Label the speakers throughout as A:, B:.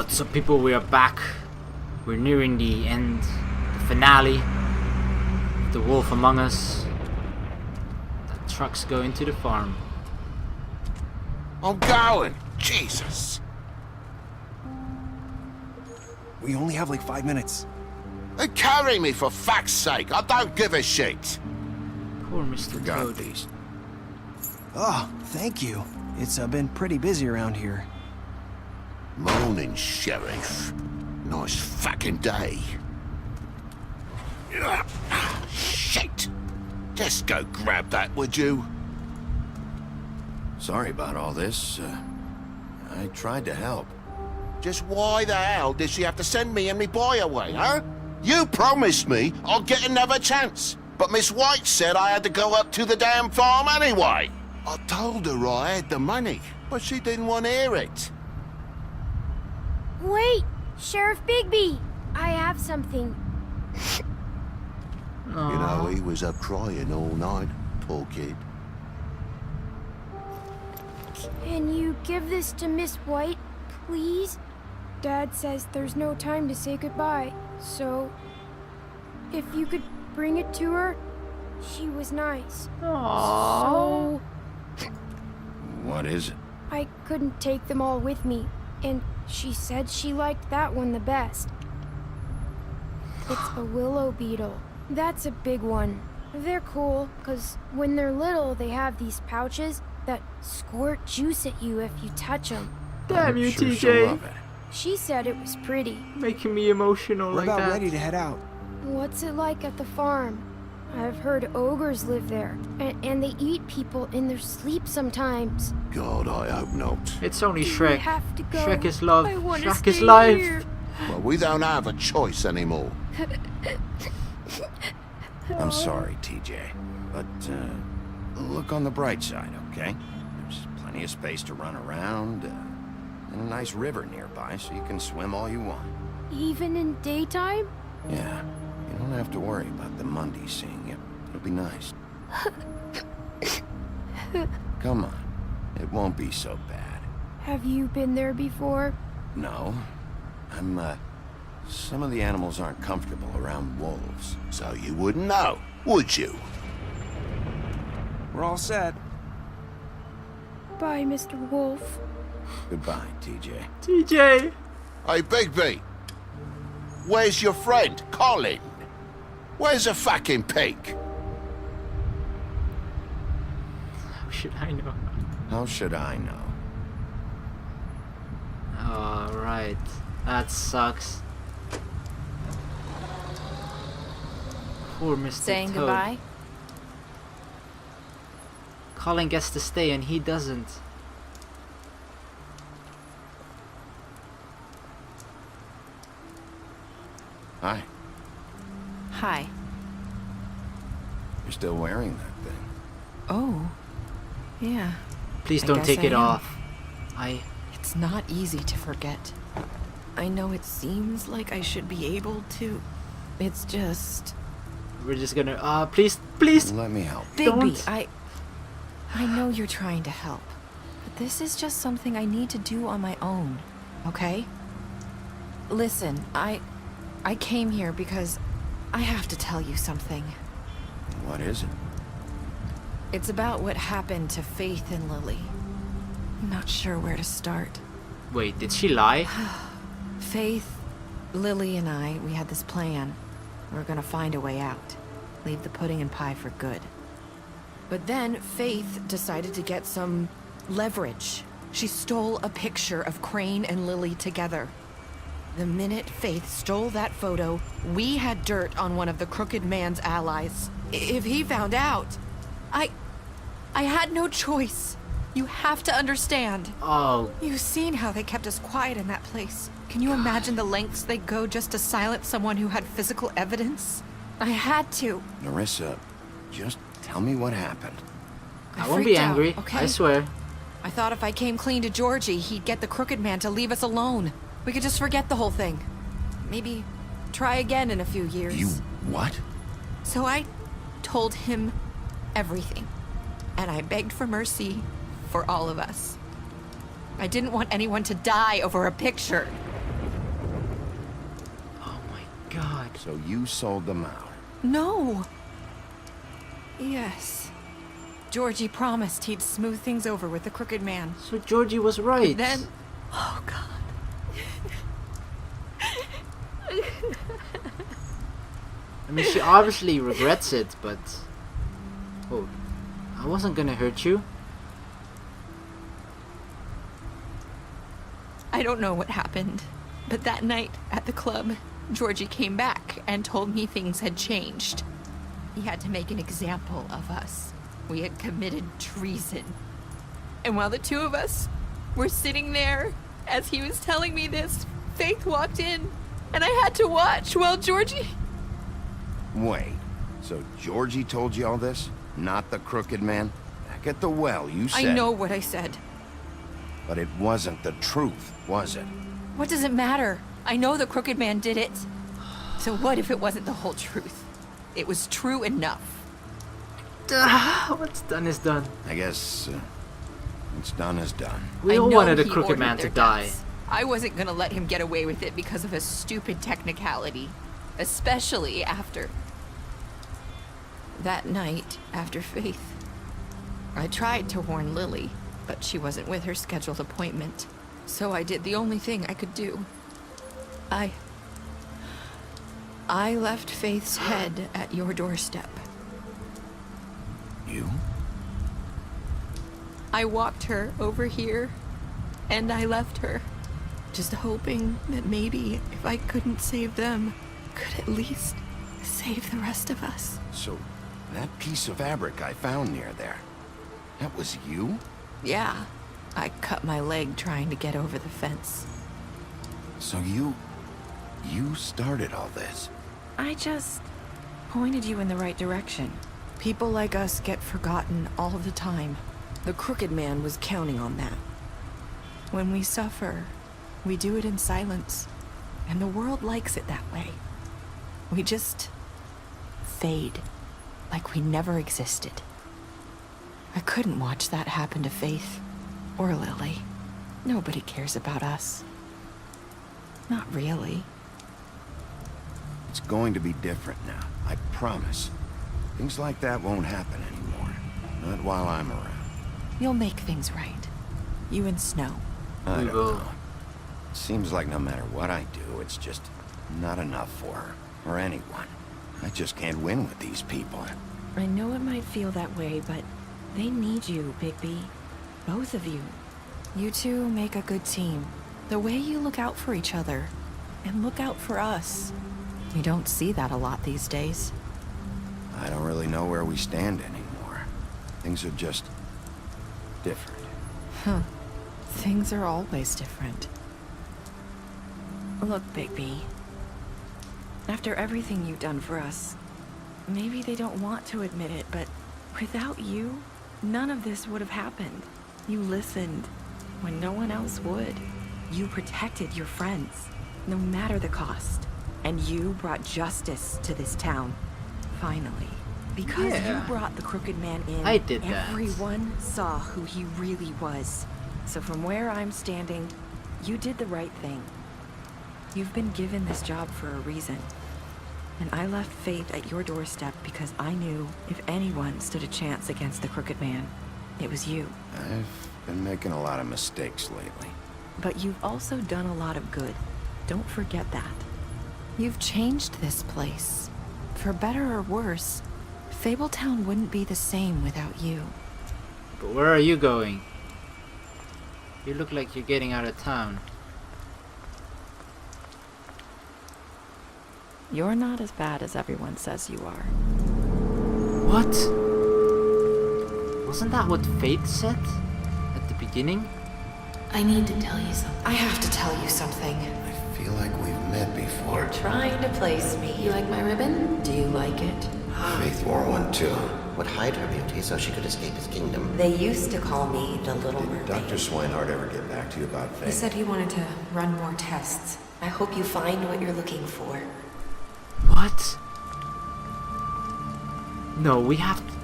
A: What's up, people? We are back. We're nearing the end, the finale of The Wolf Among Us. The trucks go into the farm.
B: I'm going! Jesus!
C: We only have like 5 minutes.
B: Carry me for fuck's sake! I don't give a shit!
A: Poor Mr. Toad.
B: these.
C: Oh, thank you. It's been pretty busy around here.
B: Morning, Sheriff. Nice fucking day. Shit! Just go grab that, would you?
D: Sorry about all this. I tried to help.
B: Just why the hell did she have to send me and me boy away, huh? You promised me I'll get another chance, but Miss White said I had to go up to the damn farm anyway. I told her I had the money, but she didn't want to hear it.
E: Wait, Sheriff Bigby! I have something.
B: You know, he was up crying all night, poor kid.
E: Can you give this to Miss White, please? Dad says there's no time to say goodbye, so if you could bring it to her, she was nice.
A: Aww.
E: So
D: What is it?
E: I couldn't take them all with me, and she said she liked that one the best. It's a willow beetle. That's a big one. They're cool, because when they're little, they have these pouches that squirt juice at you if you touch them.
A: Damn you,
D: Sure she'll
A: TJ.
D: love it.
E: She said it was pretty.
A: Making me emotional
C: We're
A: like
C: about
A: that.
C: ready to head out.
E: What's it like at the farm? I've heard ogres live there, and they eat people in their sleep sometimes.
B: God, I hope not.
A: It's only
E: Do we
A: Shrek.
E: have to go?
A: Shrek is love.
E: I wanna
A: Shrek is
E: stay
A: life.
E: here.
B: Well, we don't have a choice anymore.
D: I'm sorry, TJ. But, look on the bright side, okay? There's plenty of space to run around, and a nice river nearby, so you can swim all you want.
E: Even in daytime?
D: Yeah, you don't have to worry about the mundies seeing you. It'll be nice. Come on. It won't be so bad.
E: Have you been there before?
D: No. Some of the animals aren't comfortable around wolves.
B: So you wouldn't know, would you?
C: We're all set.
E: Bye, Mr. Wolf.
D: Goodbye, TJ.
A: TJ.
B: Hey, Bigby. Where's your friend, Colin? Where's the fucking pig?
A: How should I know?
D: How should I know?
A: Alright. That sucks. Poor Mr.
F: Saying
A: Toad.
F: goodbye?
A: Colin gets to stay and he doesn't.
D: Hi.
F: Hi.
D: You're still wearing that thing.
F: Oh. Yeah.
A: Please
F: I
A: don't
F: guess
A: take
F: I
A: it
F: am.
A: off.
F: It's not easy to forget. I know it seems like I should be able to. It's just...
A: We're just gonna. Please.
D: Let me help.
F: Bigby,
A: Don't.
F: I know you're trying to help. But this is just something I need to do on my own. Okay? Listen, I came here because I have to tell you something.
D: What is it?
F: It's about what happened to Faith and Lily. I'm not sure where to start.
A: Wait, did she lie?
F: Faith, Lily, and we had this plan. We're gonna find a way out. Leave the pudding and pie for good. But then Faith decided to get some leverage. She stole a picture of Crane and Lily together. The minute Faith stole that photo, we had dirt on one of the crooked man's allies. If he found out, I had no choice. You have to understand.
A: Oh,
F: You've seen how they kept us quiet in that place. Can you imagine the lengths they go just to silence someone who had physical evidence? I had to.
D: Narissa, just tell me what happened.
A: I won't be
F: freaked out,
A: angry.
F: okay?
A: I swear.
F: I thought if I came clean to Georgie, he'd get the crooked man to leave us alone. We could just forget the whole thing. Maybe try again in a few years.
D: You what?
F: So I told him everything. And I begged for mercy for all of us. I didn't want anyone to die over a picture.
A: back.
D: So you sold them out.
F: No! Yes. Georgie promised he'd smooth things over with the Crooked Man.
A: So Georgie was right.
F: Then... Oh, God.
A: I mean, she obviously regrets it, but... Oh, I wasn't gonna hurt you.
F: I don't know what happened, but that night at the club, Georgie came back and told me things had changed. He had to make an example of us. We had committed treason. And while the two of us were sitting there, as he was telling me this, Faith walked in, and I had to watch while Georgie...
D: Wait, so Georgie told you all this? Not the Crooked Man? Back at the well, you said...
F: I know what I said.
D: But it wasn't the truth, was it?
F: What does it matter? I know the Crooked Man did it. So what if it wasn't the whole truth? It was true enough.
A: What's done is done.
D: I guess what's done is done.
A: We
F: I
A: all
F: know
A: wanted a
F: he
A: Crooked
F: ordered
A: Man to
F: their
A: die.
F: deaths. I wasn't gonna let him get away with it because of a stupid technicality. Especially after... That night, after Faith, I tried to warn Lily, but she wasn't with her scheduled appointment. So I did the only thing I could do. I left Faith's head at your doorstep.
D: You?
F: I walked her over here, and I left her. Just hoping that maybe if I couldn't save them, could at least save the rest of us.
D: So, that piece of fabric I found near there, that was you?
F: Yeah, I cut my leg trying to get over the fence.
D: So you started all this?
F: I just pointed you in the right direction. People like us get forgotten all the time. The Crooked Man was counting on that. When we suffer, we do it in silence, and the world likes it that way. We just fade, like we never existed. I couldn't watch that happen to Faith, or Lily. Nobody cares about us. Not really.
D: It's going to be different now, I promise. Things like that won't happen anymore. Not while I'm around.
F: You'll make things right. You and Snow.
D: I
A: We
D: don't
A: will.
D: know. It seems like no matter what I do, it's just not enough for her, or anyone. I just can't win with these people.
F: I know it might feel that way, but they need you, Bigby. Both of you. You two make a good team. The way you look out for each other, and look out for us. You don't see that a lot these days.
D: I don't really know where we stand anymore. Things are just different.
F: Huh. Things are always different. Look, Bigby. After everything you've done for us, maybe they don't want to admit it, but without you, none of this would have happened. You listened when no one else would. You protected your friends, no matter the cost. And you brought justice to this town. Finally. Because
A: Yeah.
F: you brought the Crooked Man in,
A: I did that.
F: everyone saw who he really was. So from where I'm standing, you did the right thing. You've been given this job for a reason. And I left Faith at your doorstep because I knew if anyone stood a chance against the Crooked Man, it was you.
D: I've been making a lot of mistakes lately.
F: But you've also done a lot of good. Don't forget that. You've changed this place. For better or worse, Fabletown wouldn't be the same without you.
A: But where are you going? You look like you're getting out of town.
F: You're not as bad as everyone says you are.
A: What? Wasn't that what Faith said at the beginning?
G: I need to tell you something.
F: I have to tell you something.
D: I feel like we've met before.
G: Trying to place me. You like my ribbon?
F: Do you like it?
H: Faith wore one too. Would hide her beauty so she could escape his kingdom.
G: They used to call me the Little
H: Did
G: Mermaid.
H: Dr. Swinehart ever get back to you about
G: He
H: Faith?
G: said he wanted to run more tests. I hope you find what you're looking for.
A: What? No, we have to...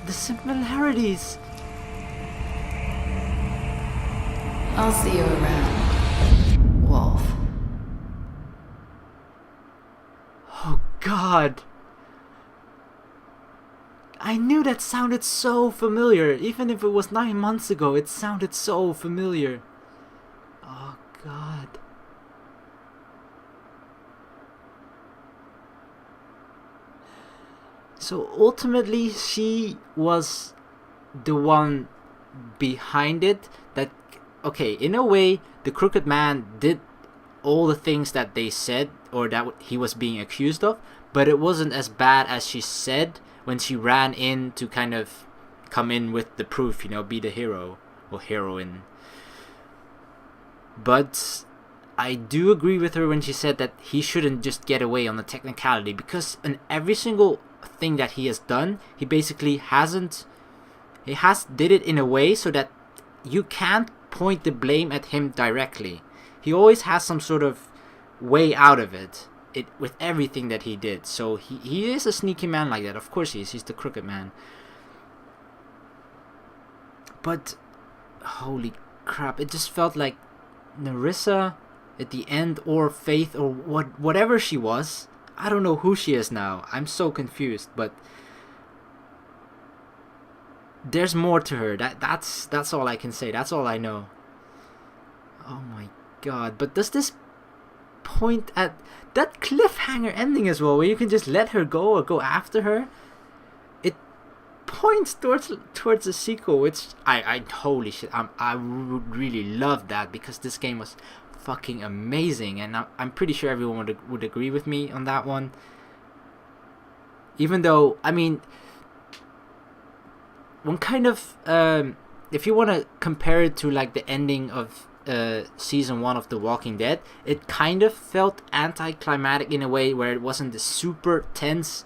A: The similarities.
G: I'll see you around, Wolf.
A: god. I knew that sounded so familiar. Even if it was 9 months ago, it sounded so familiar. Oh god. So ultimately, she was the one behind it. That, okay, in a way, the Crooked Man did all the things that they said, or that he was being accused of, but it wasn't as bad as she said when she ran in to kind of come in with the proof, you know, be the hero or heroine. But I do agree with her when she said that he shouldn't just get away on the technicality, because in every single thing that he has done, he basically did it in a way so that you can't point the blame at him directly. He always has some sort of way out of it with everything that he did. So he is a sneaky man like that. Of course he is. He's the Crooked Man. But holy crap, it just felt like Nerissa at the end, or Faith, or whatever she was. I don't know who she is now. I'm so confused, but there's more to her. That's all I can say. That's all I know. Oh my god. But does this point at that cliffhanger ending as well, where you can just let her go or go after her? It points towards a sequel, which I holy shit, I would really love that, because this game was fucking amazing, and I'm pretty sure everyone would agree with me on that one. Even though, I mean, one kind of if you want to compare it to like the ending of season 1 of The Walking Dead, it kind of felt anticlimactic in a way, where it wasn't the super tense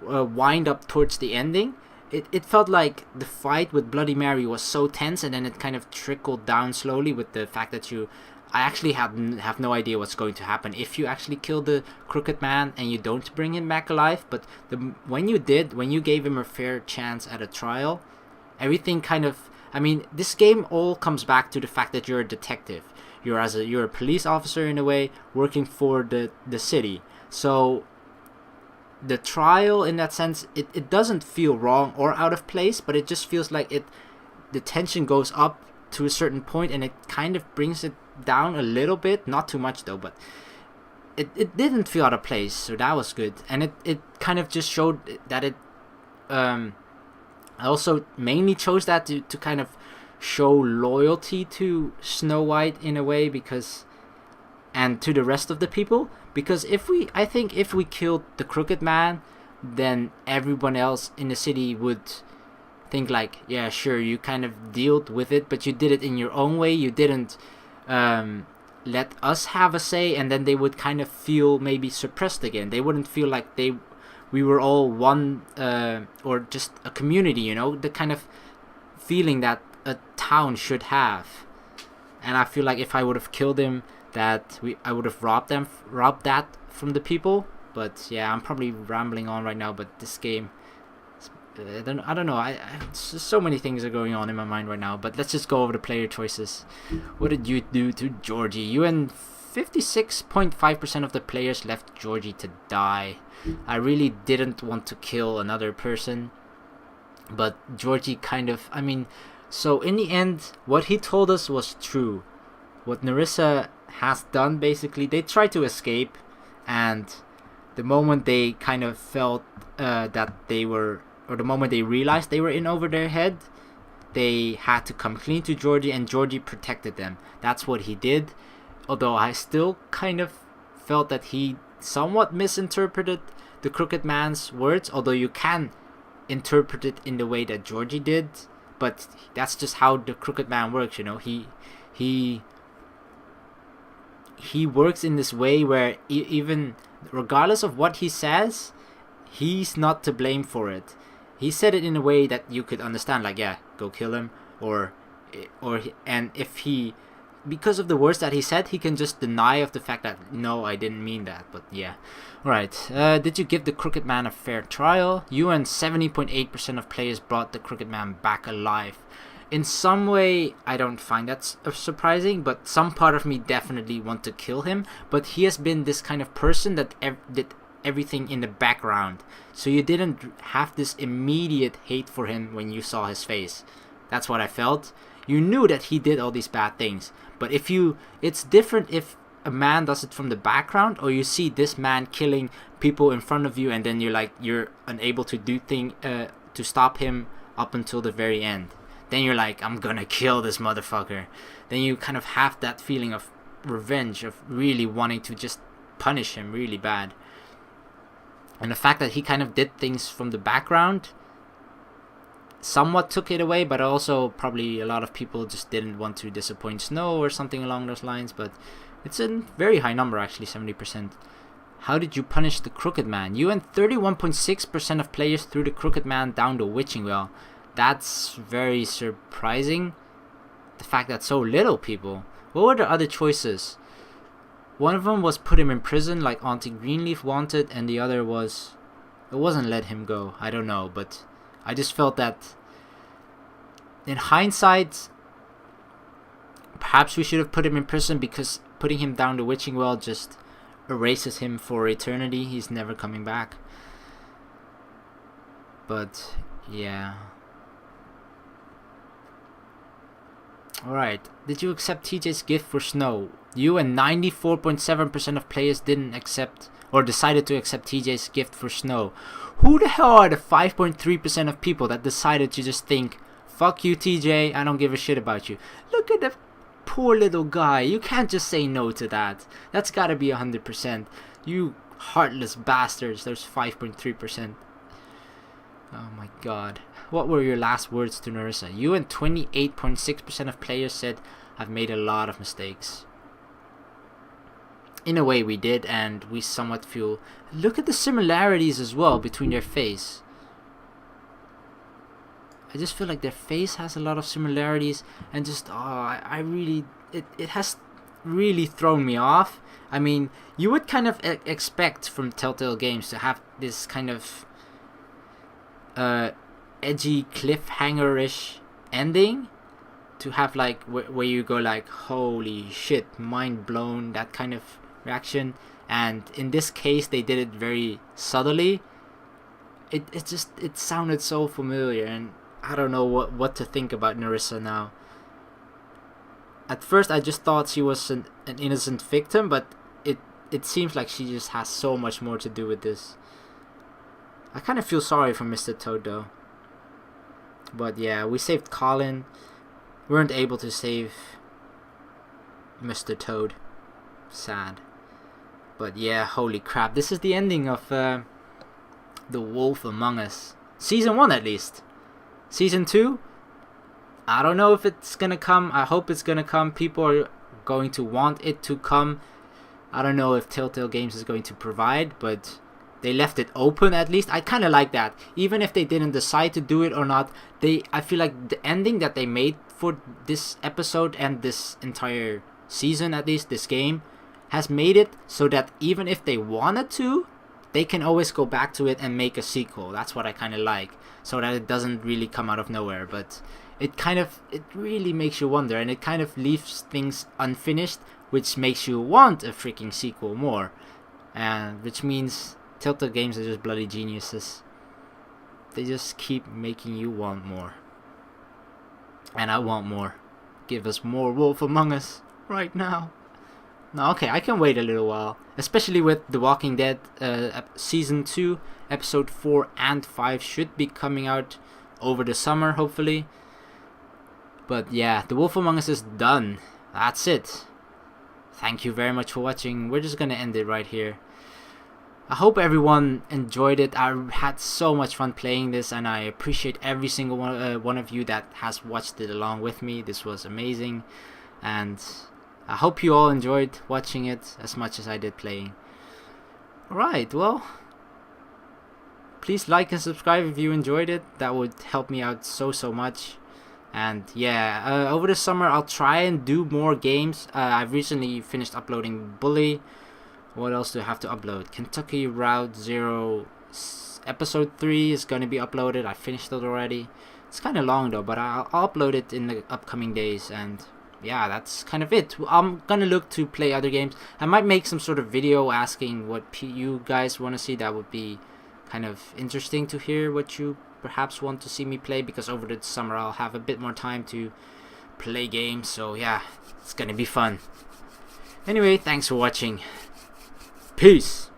A: wind up towards the ending. It felt like the fight with Bloody Mary was so tense, and then it kind of trickled down slowly with the fact that I actually have no idea what's going to happen if you actually kill the Crooked Man and you don't bring him back alive. But when you gave him a fair chance at a trial, everything kind of, I mean, this game all comes back to the fact that you're a detective. You're a police officer in a way, working for the city. So the trial, in that sense, it doesn't feel wrong or out of place, but it just feels like the tension goes up to a certain point, and it kind of brings it down a little bit. Not too much though, but it didn't feel out of place, so that was good. And it kind of just showed that it I also mainly chose that to kind of show loyalty to Snow White in a way, because, and to the rest of the people, because I think if we killed the Crooked Man, then everyone else in the city would think like, yeah, sure, you kind of dealt with it, but you did it in your own way. You didn't let us have a say, and then they would kind of feel maybe suppressed again. They wouldn't feel like we were all one, or just a community, you know, the kind of feeling that a town should have. And I feel like if I would have killed him, I would have robbed that from the people. But yeah, I'm probably rambling on right now, but this game, I don't know, so many things are going on in my mind right now. But let's just go over the player choices. What did you do to Georgie? You and 56.5% of the players left Georgie to die. I really didn't want to kill another person, but Georgie kind of, I mean, so in the end, what he told us was true. What Nerissa has done, basically, they tried to escape, and the moment they kind of felt that they were, or the moment they realized they were in over their head, they had to come clean to Georgie, and Georgie protected them. That's what he did. Although I still kind of felt that he somewhat misinterpreted the Crooked Man's words, although you can interpret it in the way that Georgie did. But that's just how the Crooked Man works, you know. He works in this way where even regardless of what he says, he's not to blame for it. He said it in a way that you could understand, like, yeah, go kill him, and if he, because of the words that he said, he can just deny of the fact that, no, I didn't mean that. But yeah. Alright, did you give the Crooked Man a fair trial? You and 70.8% of players brought the Crooked Man back alive. In some way, I don't find that surprising, but some part of me definitely want to kill him. But he has been this kind of person that everything in the background, so you didn't have this immediate hate for him when you saw his face. That's what I felt. You knew that he did all these bad things, but it's different if a man does it from the background, or you see this man killing people in front of you, and then you're unable to do to stop him up until the very end. Then you're like, I'm gonna kill this motherfucker. Then you kind of have that feeling of revenge, of really wanting to just punish him really bad. And the fact that he kind of did things from the background somewhat took it away, but also probably a lot of people just didn't want to disappoint Snow or something along those lines. But it's a very high number, actually, 70%. How did you punish the Crooked Man? You and 31.6% of players threw the Crooked Man down the witching well. That's very surprising. The fact that so little people. What were the other choices? One of them was put him in prison like Auntie Greenleaf wanted, and the other was... It wasn't let him go. I don't know, but I just felt that in hindsight, perhaps we should have put him in prison, because putting him down the witching well just erases him for eternity. He's never coming back. But yeah. Alright, did you accept TJ's gift for Snow? You and 94.7% of players didn't accept or decided to accept TJ's gift for Snow. Who the hell are the 5.3% of people that decided to just think, fuck you TJ, I don't give a shit about you? Look at the poor little guy. You can't just say no to that. That's gotta be 100%. You heartless bastards. There's 5.3%. Oh my god. What were your last words to Nerissa? You and 28.6% of players said, I've made a lot of mistakes. In a way we did, and we somewhat feel... Look at the similarities as well between their face. I just feel like their face has a lot of similarities, and just, I really... It has really thrown me off. I mean, you would kind of expect from Telltale Games to have this kind of... edgy cliffhanger-ish ending, to have like where you go like, holy shit, mind blown, that kind of reaction. And in this case they did it very subtly. It sounded so familiar, and I don't know what to think about Nerissa now. At first I just thought she was an innocent victim, but it seems like she just has so much more to do with this. I kind of feel sorry for Mr. Toad though. But yeah, we saved Colin. We weren't able to save Mr. Toad. Sad. But yeah, holy crap. This is the ending of The Wolf Among Us. Season 1 at least. Season 2? I don't know if it's gonna come. I hope it's gonna come. People are going to want it to come. I don't know if Telltale Games is going to provide, but... They left it open at least. I kind of like that. Even if they didn't decide to do it or not, I feel like the ending that they made for this episode and this entire season, at least this game, has made it so that even if they wanted to, they can always go back to it and make a sequel. That's what I kind of like. So that it doesn't really come out of nowhere. But it really makes you wonder, and it kind of leaves things unfinished, which makes you want a freaking sequel more. And which means... Telltale Games are just bloody geniuses. They just keep making you want more. And I want more. Give us more Wolf Among Us right now. No, okay, I can wait a little while. Especially with The Walking Dead Season 2, Episode 4 and 5 should be coming out over the summer, hopefully. But yeah, The Wolf Among Us is done. That's it. Thank you very much for watching. We're just gonna end it right here. I hope everyone enjoyed it. I had so much fun playing this, and I appreciate every single one of you that has watched it along with me. This was amazing, and I hope you all enjoyed watching it as much as I did playing. Alright, well, please like and subscribe if you enjoyed it. That would help me out so much. And yeah, over the summer I'll try and do more games. I've recently finished uploading Bully. What else do I have to upload? Kentucky Route Zero Episode 3 is going to be uploaded. I finished it already. It's kind of long though, but I'll upload it in the upcoming days. And yeah, that's kind of it. I'm gonna look to play other games. I might make some sort of video asking what you guys want to see. That would be kind of interesting to hear what you perhaps want to see me play, because over the summer I'll have a bit more time to play games. So yeah, it's gonna be fun. Anyway, thanks for watching. Peace.